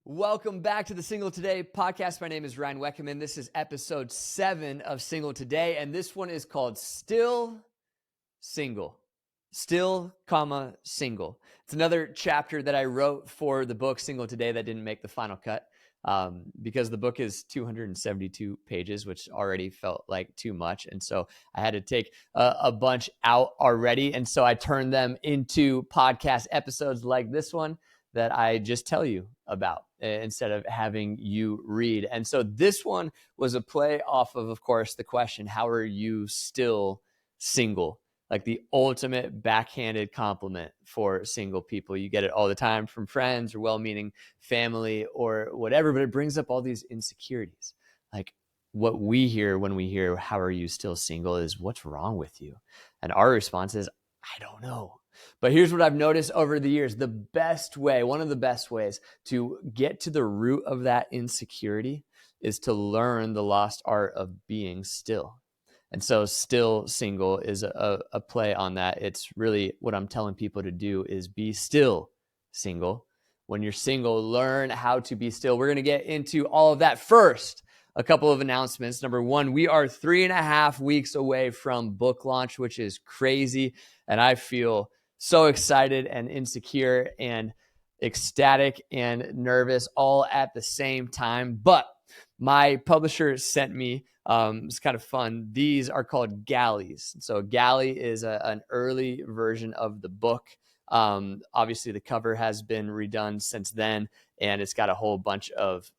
Welcome back to the Single Today podcast. My name is Ryan Wekenman. This is episode 7 of Single Today, and this one is called Still Single. Still, single. It's another chapter that I wrote for the book Single Today that didn't make the final cut because the book is 272 pages, which already felt like too much. And so I had to take a bunch out already. And so I turned them into podcast episodes like this one that I just tell you about instead of having you read. And so this one was a play off of course, the question, how are you still single? Like the ultimate backhanded compliment for single people. You get it all the time from friends or well-meaning family or whatever, but it brings up all these insecurities. Like what we hear when we hear, how are you still single, is what's wrong with you? And our response is, I don't know. But here's what I've noticed over the years. The best way, one of the best ways to get to the root of that insecurity is to learn the lost art of being still. And so still single is a play on that. It's really what I'm telling people to do is be still single. When you're single, learn how to be still. We're going to get into all of that. First, a couple of announcements. Number one, we are 3.5 weeks away from book launch, which is crazy. And I feel so excited and insecure and ecstatic and nervous all at the same time. But my publisher sent me, it's kind of fun. These are called galleys. So galley is an early version of the book. Obviously the cover has been redone since then, and it's got a whole bunch of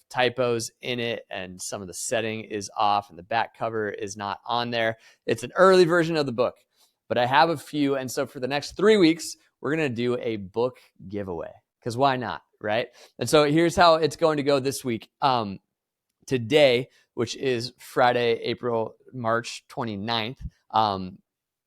typos in it, and some of the setting is off, and the back cover is not on there. It's an early version of the book, but I have a few. And so for the next 3 weeks, we're going to do a book giveaway, because why not, right? And so here's how it's going to go this week. Today, which is Friday, March 29th,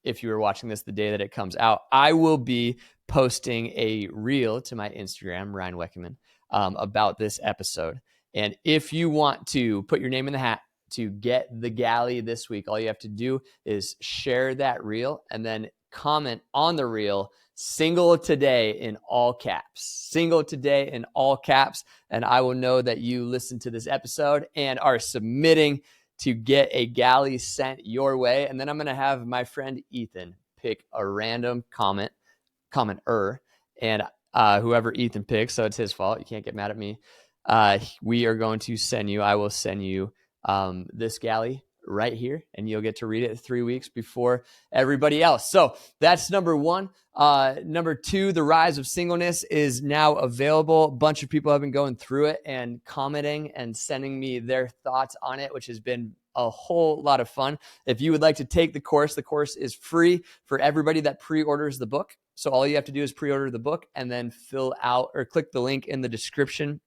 if you were watching this the day that it comes out, I will be posting a reel to my Instagram, Ryan Wekenman, about this episode. And if you want to put your name in the hat to get the galley this week, all you have to do is share that reel and then comment on the reel, Single Today in all caps, Single Today in all caps. And I will know that you listened to this episode and are submitting to get a galley sent your way. And then I'm going to have my friend Ethan pick a random commenter, and whoever Ethan picks, so it's his fault, you can't get mad at me. We are going to I will send you this galley right here, and you'll get to read it 3 weeks before everybody else. So that's number one. Number two, The Rise of Singleness is now available. A bunch of people have been going through it and commenting and sending me their thoughts on it, which has been a whole lot of fun. If you would like to take the course is free for everybody that pre-orders the book. So all you have to do is pre-order the book and then fill out or click the link in the description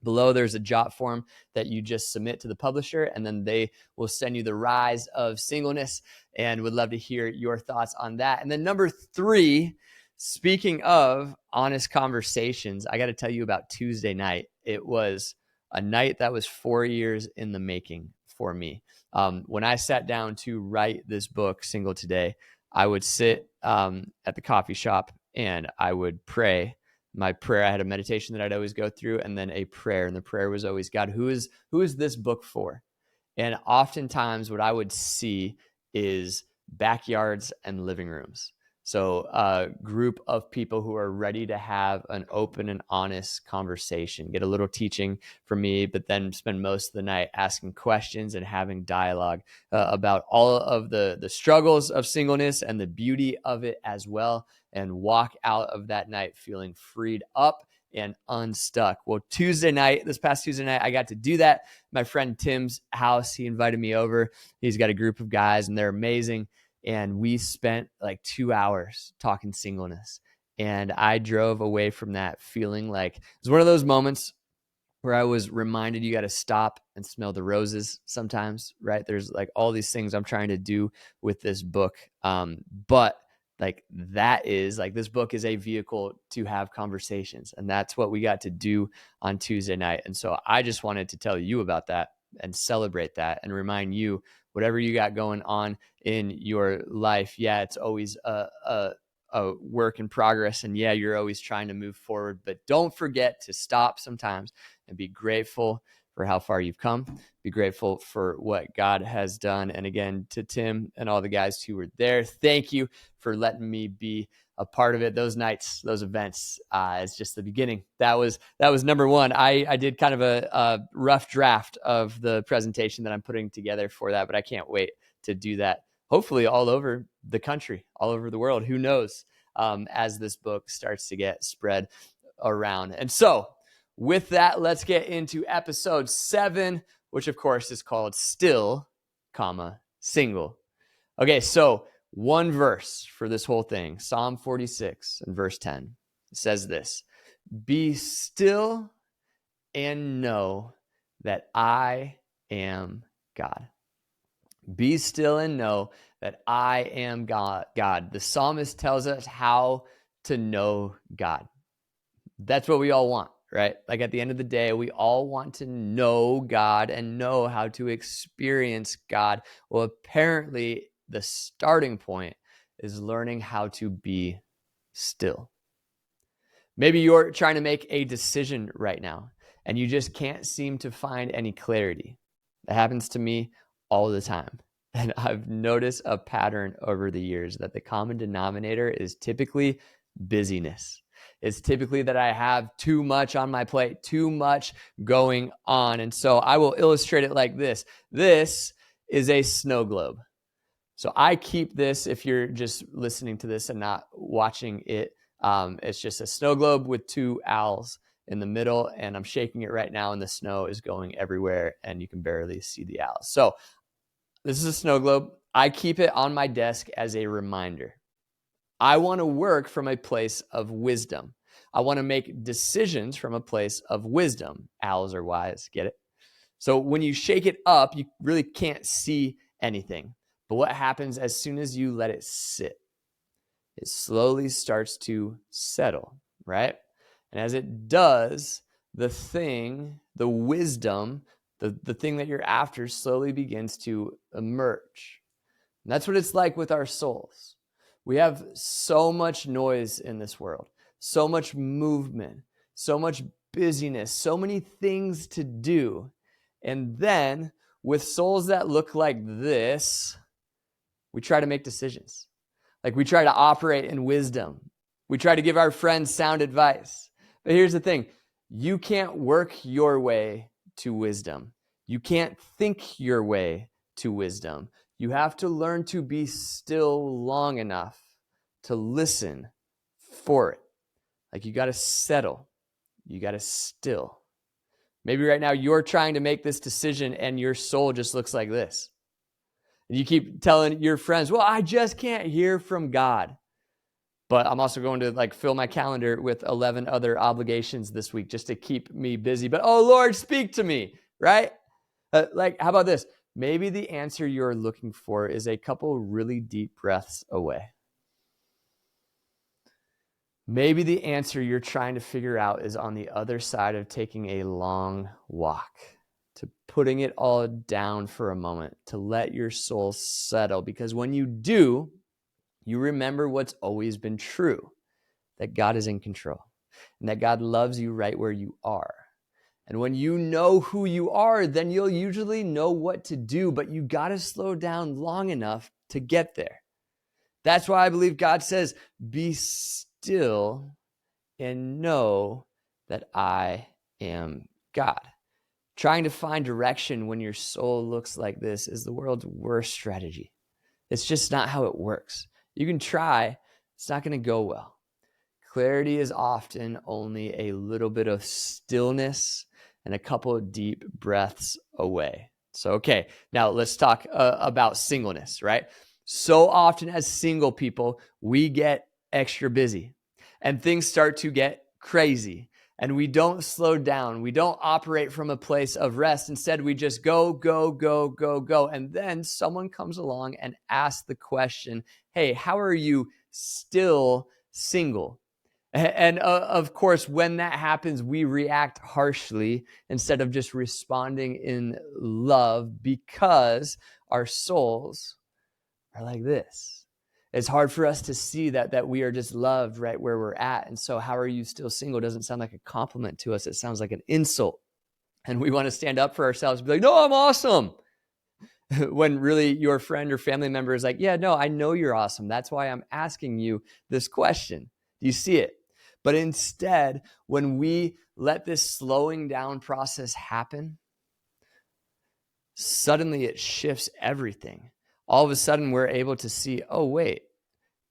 below. There's a jot form that you just submit to the publisher, and then they will send you The Rise of Singleness, and would love to hear your thoughts on that. And then number 3, speaking of honest conversations, I got to tell you about Tuesday night. It was a night that was 4 years in the making for me. When I sat down to write this book, Single Today, I would sit at the coffee shop and I would pray. My prayer, I had a meditation that I'd always go through, and then a prayer. And the prayer was always, God, who is this book for? And oftentimes what I would see is backyards and living rooms. So a group of people who are ready to have an open and honest conversation, get a little teaching from me, but then spend most of the night asking questions and having dialogue about all of the struggles of singleness and the beauty of it as well, and walk out of that night feeling freed up and unstuck. Well, this past Tuesday night, I got to do that. My friend Tim's house, he invited me over. He's got a group of guys and they're amazing. And we spent like 2 hours talking singleness. And I drove away from that feeling like it was one of those moments where I was reminded you got to stop and smell the roses sometimes, right? There's like all these things I'm trying to do with this book. But like that is like, this book is a vehicle to have conversations. And that's what we got to do on Tuesday night. And so I just wanted to tell you about that and celebrate that and remind you, whatever you got going on in your life, yeah, it's always a a work in progress. And yeah, you're always trying to move forward, but don't forget to stop sometimes and be grateful for how far you've come. Be grateful for what God has done. And again, to Tim and all the guys who were there, thank you for letting me be a part of it. Those nights, those events, it's just the beginning. That was number one. I did kind of a rough draft of the presentation that I'm putting together for that, but I can't wait to do that. Hopefully all over the country, all over the world. Who knows? As this book starts to get spread around. And so with that, let's get into episode 7, which of course is called Still, Single. Okay, so one verse for this whole thing, Psalm 46 and verse 10. It says this: "Be still and know that I am God." Be still and know that I am God. The psalmist tells us how to know God. That's what we all want, right? Like at the end of the day, we all want to know God and know how to experience God. Well, apparently the starting point is learning how to be still. Maybe you're trying to make a decision right now and you just can't seem to find any clarity. That happens to me all the time. And I've noticed a pattern over the years that the common denominator is typically busyness. It's typically that I have too much on my plate, too much going on. And so I will illustrate it like this. This is a snow globe. So I keep this, if you're just listening to this and not watching it, it's just a snow globe with 2 owls in the middle, and I'm shaking it right now, and the snow is going everywhere, and you can barely see the owls. So this is a snow globe. I keep it on my desk as a reminder. I want to work from a place of wisdom. I want to make decisions from a place of wisdom. Owls are wise, get it? So when you shake it up, you really can't see anything. But what happens as soon as you let it sit? It slowly starts to settle, right? And as it does, the wisdom, the thing that you're after slowly begins to emerge. And that's what it's like with our souls. We have so much noise in this world, so much movement, so much busyness, so many things to do. And then with souls that look like this, we try to make decisions. Like we try to operate in wisdom. We try to give our friends sound advice. But here's the thing. You can't work your way to wisdom. You can't think your way to wisdom. You have to learn to be still long enough to listen for it. Like you got to settle. You got to still. Maybe right now you're trying to make this decision and your soul just looks like this. And you keep telling your friends, well, I just can't hear from God. But I'm also going to fill my calendar with 11 other obligations this week just to keep me busy. But, oh, Lord, speak to me, right? How about this? Maybe the answer you're looking for is a couple really deep breaths away. Maybe the answer you're trying to figure out is on the other side of taking a long walk, to putting it all down for a moment, to let your soul settle. Because when you do, you remember what's always been true, that God is in control and that God loves you right where you are. And when you know who you are, then you'll usually know what to do, but you got to slow down long enough to get there. That's why I believe God says, be still and know that I am God. Trying to find direction when your soul looks like this is the world's worst strategy. It's just not how it works. You can try, it's not going to go well. Clarity is often only a little bit of stillness and a couple of deep breaths away. So, okay, now let's talk about singleness, right? So often as single people, we get extra busy and things start to get crazy and we don't slow down. We don't operate from a place of rest. Instead, we just go, go, go, go, go. And then someone comes along and asks the question, hey, how are you still single? And of course, when that happens, we react harshly instead of just responding in love because our souls are like this. It's hard for us to see that we are just loved right where we're at. And so how are you still single doesn't sound like a compliment to us. It sounds like an insult. And we want to stand up for ourselves and be like, no, I'm awesome. When really your friend or family member is like, yeah, no, I know you're awesome. That's why I'm asking you this question. Do you see it? But instead, when we let this slowing down process happen, suddenly it shifts everything. All of a sudden, we're able to see, oh, wait,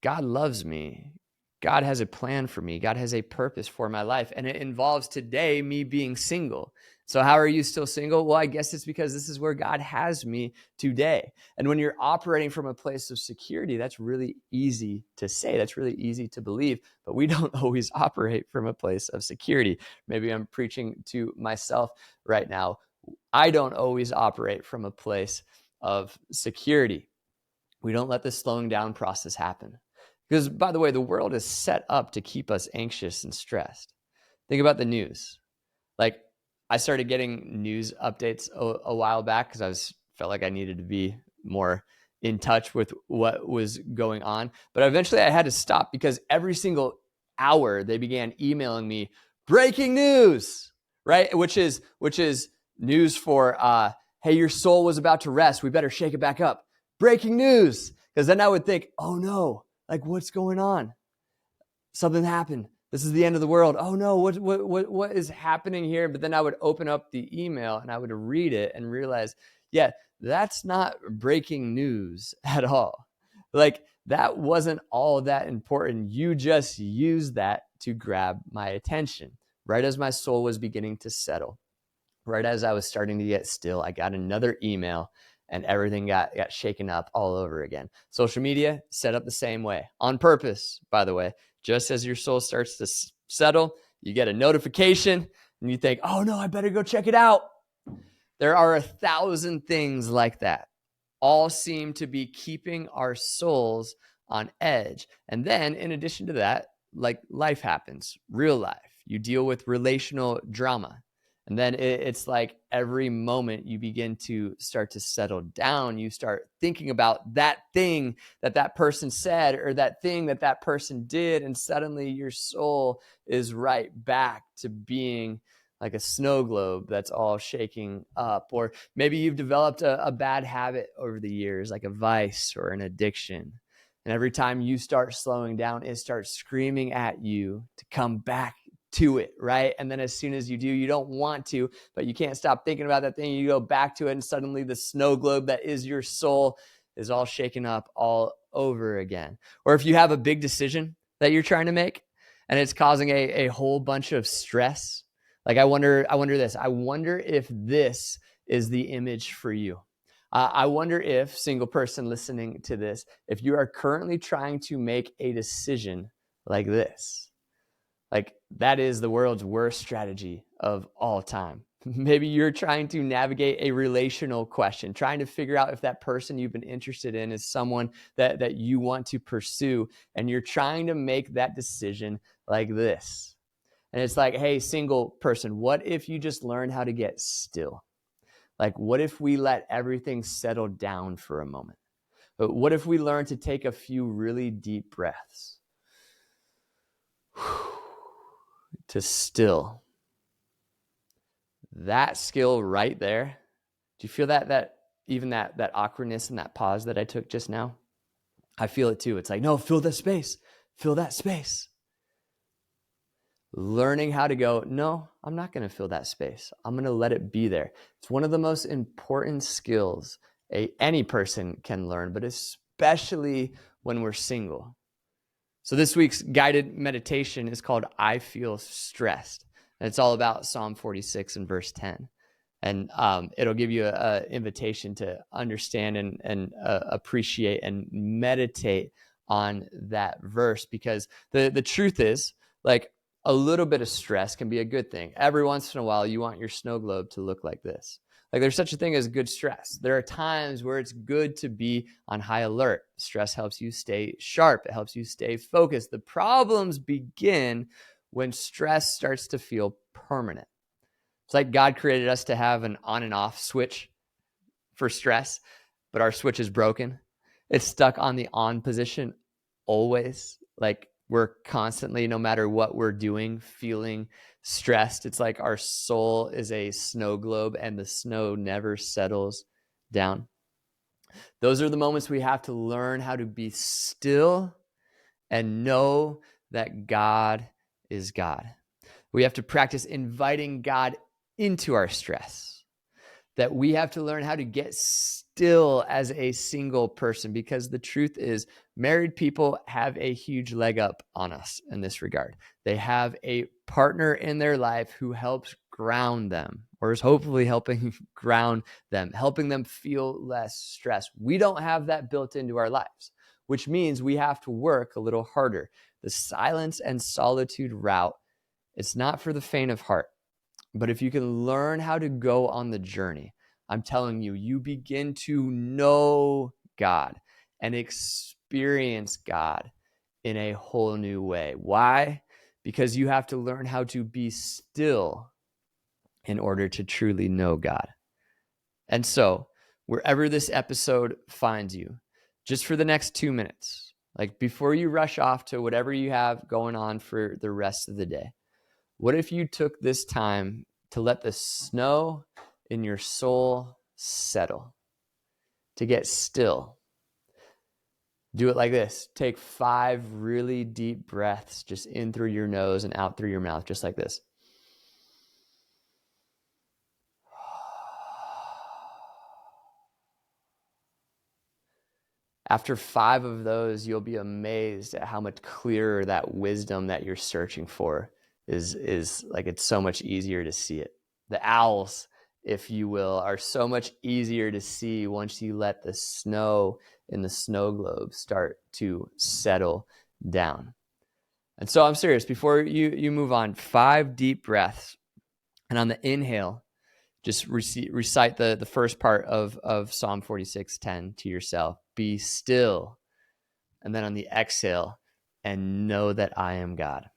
God loves me. God has a plan for me. God has a purpose for my life. And it involves today me being single. So how are you still single? Well, I guess it's because this is where God has me today. And when you're operating from a place of security, that's really easy to say. That's really easy to believe. But we don't always operate from a place of security. Maybe I'm preaching to myself right now. I don't always operate from a place of security. We don't let the slowing down process happen. Because, by the way, the world is set up to keep us anxious and stressed. Think about the news. Like, I started getting news updates a while back because felt like I needed to be more in touch with what was going on. But eventually I had to stop because every single hour they began emailing me breaking news, right? Which is news for, hey, your soul was about to rest. We better shake it back up. Breaking news. Because then I would think, oh no, like what's going on? Something happened. This is the end of the world. Oh no, what is happening here? But then I would open up the email and I would read it and realize, yeah, that's not breaking news at all. Like that wasn't all that important. You just used that to grab my attention. Right as my soul was beginning to settle, right as I was starting to get still, I got another email and everything got shaken up all over again. Social media set up the same way, on purpose, by the way. Just as your soul starts to settle, you get a notification and you think, oh no, I better go check it out. There are 1,000 things like that. All seem to be keeping our souls on edge. And then in addition to that, like life happens, real life. You deal with relational drama. And then it's like every moment you begin to start to settle down, you start thinking about that thing that person said or that thing that person did. And suddenly your soul is right back to being like a snow globe that's all shaking up. Or maybe you've developed a bad habit over the years, like a vice or an addiction. And every time you start slowing down, it starts screaming at you to come back to it, right? And then as soon as you do, you don't want to, but you can't stop thinking about that thing. You go back to it, and suddenly the snow globe that is your soul is all shaken up all over again. Or if you have a big decision that you're trying to make and it's causing a whole bunch of stress, like I wonder if this is the image for you. I wonder if, single person listening to this, if you are currently trying to make a decision like this. Like that is the world's worst strategy of all time. Maybe you're trying to navigate a relational question, trying to figure out if that person you've been interested in is someone that you want to pursue. And you're trying to make that decision like this. And it's like, hey, single person, what if you just learn how to get still? Like, what if we let everything settle down for a moment? But what if we learn to take a few really deep breaths? To still. That skill right there. Do you feel that even that awkwardness and that pause that I took just now? I feel it too. It's like, no, fill that space. Fill that space. Learning how to go, no, I'm not going to fill that space. I'm going to let it be there. It's one of the most important skills any person can learn, but especially when we're single. So this week's guided meditation is called I Feel Stressed. And it's all about Psalm 46 and verse 10. And it'll give you an invitation to understand and appreciate and meditate on that verse. Because the truth is, like, a little bit of stress can be a good thing. Every once in a while, you want your snow globe to look like this. Like there's such a thing as good stress. There are times where it's good to be on high alert. Stress helps you stay sharp. It helps you stay focused. The problems begin when stress starts to feel permanent. It's like God created us to have an on and off switch for stress, but our switch is broken. It's stuck on the on position always. Like we're constantly, no matter what we're doing, feeling stressed. It's like our soul is a snow globe and the snow never settles down. Those are the moments we have to learn how to be still and know that God is God. We have to practice inviting God into our stress, that we have to learn how to get still as a single person, because the truth is married people have a huge leg up on us in this regard. They have a partner in their life who helps ground them, or is hopefully helping ground them, helping them feel less stress. We don't have that built into our lives, which means we have to work a little harder. The silence and solitude route, it's not for the faint of heart. But if you can learn how to go on the journey, I'm telling you, you begin to know God and experience God in a whole new way. Why? Because you have to learn how to be still in order to truly know God. And so, wherever this episode finds you, just for the next 2 minutes, like before you rush off to whatever you have going on for the rest of the day, what if you took this time to let the snow in your soul settle, to get still? Do it like this. Take 5 really deep breaths, just in through your nose and out through your mouth, just like this. After 5 of those, you'll be amazed at how much clearer that wisdom that you're searching for is. Like, it's so much easier to see it. The owls, if you will, are so much easier to see once you let the snow in the snow globe start to settle down. And so I'm serious, before you move on, 5 deep breaths. And on the inhale, just recite the first part of Psalm 46:10 to yourself. Be still. And then on the exhale, and know that I am God.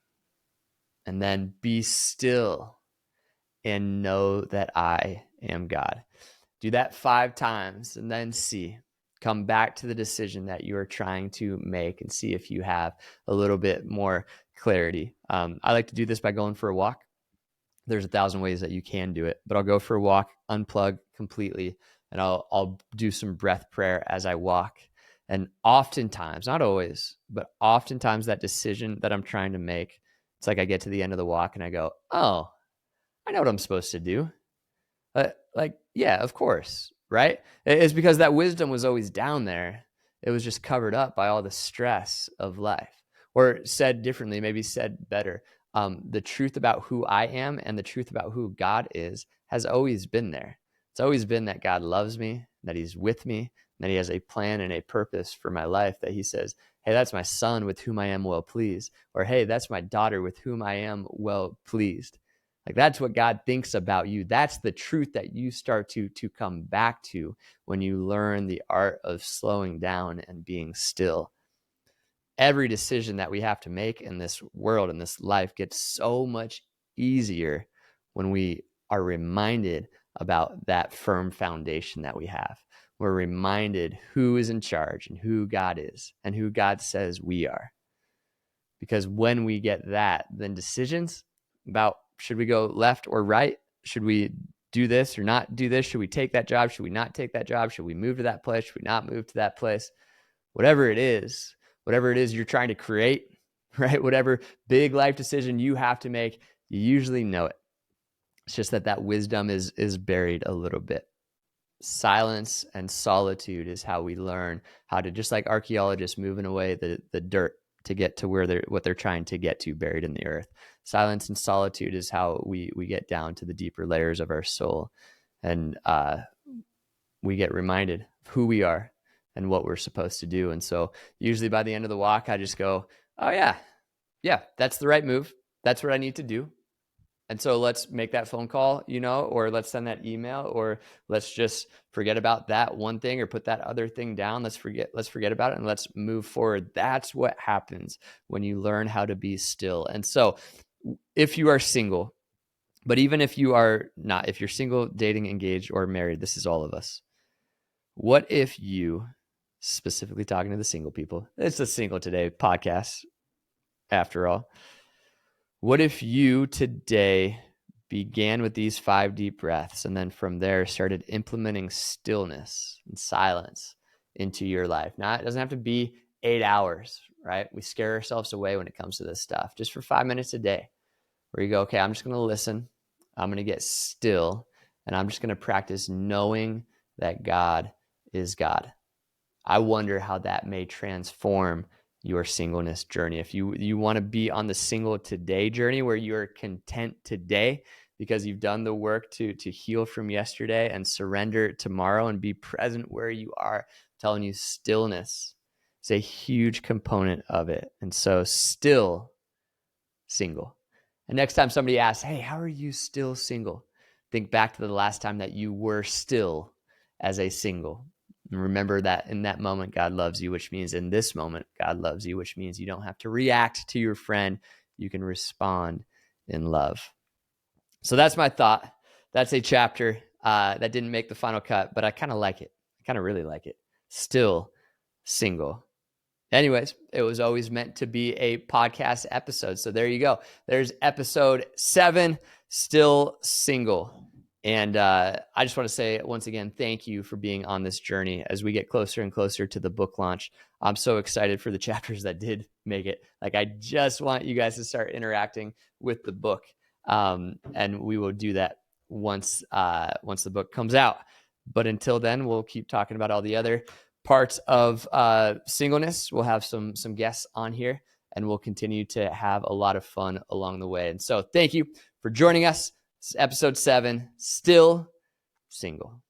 And then be still and know that I am God. Do that 5 times and then see. Come back to the decision that you are trying to make and see if you have a little bit more clarity. I like to do this by going for a walk. There's 1,000 ways that you can do it, but I'll go for a walk, unplug completely, and I'll do some breath prayer as I walk. And oftentimes, not always, but oftentimes that decision that I'm trying to make, it's like I get to the end of the walk and I go, oh, I know what I'm supposed to do. Yeah, of course, right? It's because that wisdom was always down there. It was just covered up by all the stress of life. Or said differently, maybe said better, the truth about who I am and the truth about who God is has always been there. It's always been that God loves me, that he's with me, that he has a plan and a purpose for my life, that he says, hey, that's my son with whom I am well pleased. Or, hey, that's my daughter with whom I am well pleased. Like, that's what God thinks about you. That's the truth that you start to come back to when you learn the art of slowing down and being still. Every decision that we have to make in this world, in this life, gets so much easier when we are reminded about that firm foundation that we have. We're reminded who is in charge and who God is and who God says we are. Because when we get that, then decisions about should we go left or right? Should we do this or not do this? Should we take that job? Should we not take that job? Should we move to that place? Should we not move to that place? Whatever it is you're trying to create, right? Whatever big life decision you have to make, you usually know it. It's just that wisdom is buried a little bit. Silence and solitude is how we learn how to, just like archaeologists moving away the dirt to get to what they're trying to get to buried in the earth. Silence and solitude is how we get down to the deeper layers of our soul. And we get reminded of who we are and what we're supposed to do. And so usually by the end of the walk, I just go, oh yeah, that's the right move. That's what I need to do. And so let's make that phone call, or let's send that email, or let's just forget about that one thing or put that other thing down. Let's forget about it and let's move forward. That's what happens when you learn how to be still. And so if you are single, but even if you are not, if you're single, dating, engaged, or married, this is all of us. What if you specifically talking to the single people. It's the Single Today podcast, after all. What if you today began with these 5 deep breaths and then from there started implementing stillness and silence into your life? Now, it doesn't have to be 8 hours, right? We scare ourselves away when it comes to this stuff. Just for 5 minutes a day, where you go, okay, I'm just going to listen. I'm going to get still, and I'm just going to practice knowing that God is God. I wonder how that may transform your singleness journey. If you want to be on the Single Today journey where you're content today because you've done the work to heal from yesterday and surrender tomorrow and be present where you are, I'm telling you, stillness is a huge component of it. And so still single. And next time somebody asks, hey, how are you still single? Think back to the last time that you were still as a single. And remember that in that moment, God loves you, which means in this moment, God loves you, which means you don't have to react to your friend. You can respond in love. So that's my thought. That's a chapter that didn't make the final cut, but I kind of like it. I kind of really like it. Still single. Anyways, it was always meant to be a podcast episode. So there you go. There's episode 7, Still Single. And I just want to say once again, thank you for being on this journey as we get closer and closer to the book launch. I'm so excited for the chapters that did make it. Like, I just want you guys to start interacting with the book. And we will do that once the book comes out. But until then, we'll keep talking about all the other parts of singleness. We'll have some guests on here, and we'll continue to have a lot of fun along the way. And so thank you for joining us. This is episode 7, Still Single.